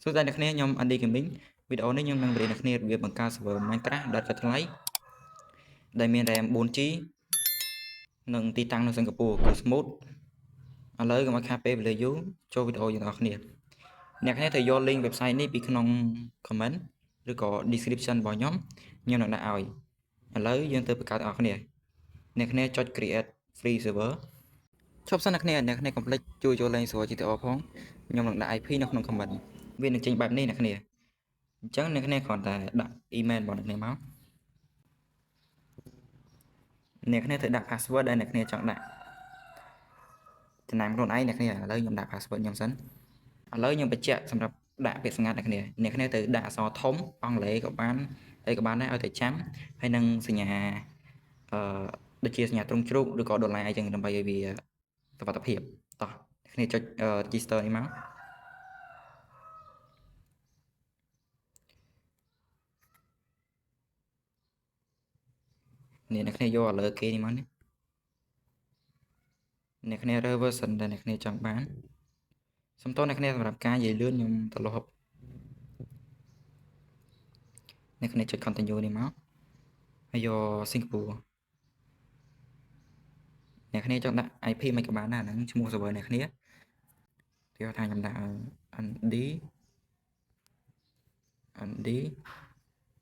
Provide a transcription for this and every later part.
សួស្តីអ្នកគ្នាខ្ញុំ Andy Gaming វីដេអូនេះខ្ញុំនឹងបង្រៀនអ្នកគ្នារបៀបបង្កើត server Minecraft ដ៏ថ្លៃដែលមាន RAM 4G និងទីតាំងនៅសិង្ហបុរីគឺ smooth ឥឡូវកុំឲ្យខាតពេលវេលាយូរចូលវីដេអូយើងទាំងអស់គ្នាអ្នកគ្នាត្រូវយក link website នេះពីក្នុង comment ឬក៏ description របស់ខ្ញុំនឹងដាក់ឲ្យឥឡូវយើងទៅបង្កើតទាំងអស់គ្នាអ្នកគ្នាចុច create free server ឈប់សិនអ្នកគ្នាកុំភ្លេចជួយចូលលេង server GTA ផងខ្ញុំនឹងដាក់ IP នៅក្នុង comment វានឹងចេញបែបនេះអ្នកគ្នាអញ្ចឹងអ្នកគ្នាគ្រាន់តែដាក់ email របស់អ្នកគ្នាមកអ្នកគ្នាត្រូវដាក់ password ដែលអ្នកគ្នាចង់ដាក់ចំណាំខ្លួនឯងអ្នកគ្នាឥឡូវខ្ញុំដាក់ password ខ្ញុំសិនឥឡូវខ្ញុំបញ្ជាក់សម្រាប់ដាក់ពាក្យសម្ងាត់អ្នកគ្នាត្រូវដាក់អក្សរធំអង់គ្លេសក៏បានអីក៏បានដែរឲ្យតែចាំហើយនឹងសញ្ញាដូចជាសញ្ញាទ្រង់ជ្រូកឬក៏ដុល្លារអីចឹងដើម្បីឲ្យវាសុវត្ថិភាពតោះអ្នកគ្នាចុច register នេះមកនេះអ្នកគ្នាយកឥឡូវគេនេះមកនេះអ្នកគ្នារើ version ដែលអ្នកគ្នាចង់បានសំទោសអ្នកគ្នាសម្រាប់ការនិយាយលឿនខ្ញុំត្រឡប់អ្នកគ្នាចុច continue នេះមកហើយយក Singapore អ្នកគ្នាចង់ដាក់ IP មិនក៏បានដែរហ្នឹងឈ្មោះ server អ្នកគ្នាគេថាខ្ញុំដាក់ ND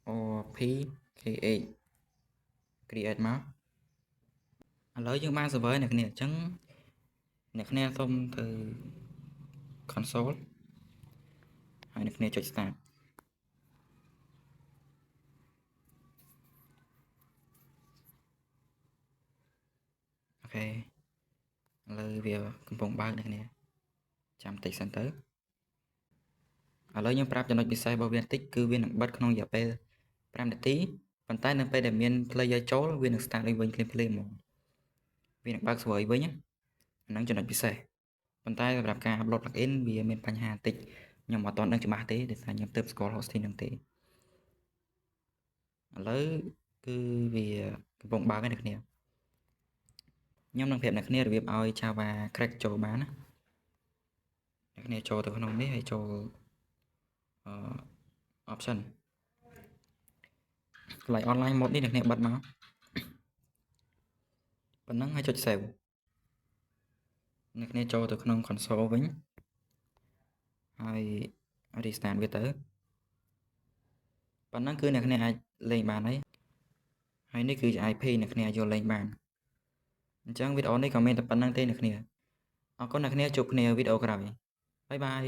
OPKH create មកឥឡូវយើងបាន server អ្នកគ្នាអញ្ចឹងអ្នកគ្នាសូមទៅ console ហើយអ្នកគ្នាចុច start អូខេឥឡូវវាកំពុងបើកអ្នកគ្នាចាំតិចសិនទៅឥឡូវខ្ញុំប្រាប់ចំណុចពិសេសរបស់វាបន្តិចគឺវានឹងបិទក្នុងរយៈពេល5នាទីប៉ុន្តែនៅពេលដែលមាន player ចូលវានឹង start វិញភ្លាមៗហ្មងវានឹងបើក server វិញហ្នឹងចំណុចពិសេសប៉ុន្តែសម្រាប់ការ upload plugin វាមានបញ្ហាបន្តិចខ្ញុំអត់ទាន់ដឹងច្បាស់ទេដោយសារខ្ញុំទើបស្គាល់ hosting ហ្នឹងទេឥឡូវគឺវាកំពុងបើកហើយអ្នកគ្នាខ្ញុំនឹងប្រាប់អ្នកគ្នារបៀបឲ្យ Java crack ចូលបានណាអ្នកគ្នាចូលទៅក្នុងនេះហើយចូលoption កន្លែង online mode នេះអ្នកគ្នាបិទមកប៉ុណ្ណឹងហើយចុច save អ្នកគ្នាចូលទៅក្នុង console វិញហើយ restart វាទៅប៉ុណ្ណឹងគឺអ្នកគ្នាអាចលេងបានហើយនេះគឺជា IP អ្នកគ្នាយកលេងបានអញ្ចឹងវីដេអូនេះក៏មានតែប៉ុណ្្នឹងទេអ្នកគ្នាអរគុណអ្នកគ្នាជួបគ្នាវីដេអូក្រោយបាយបាយ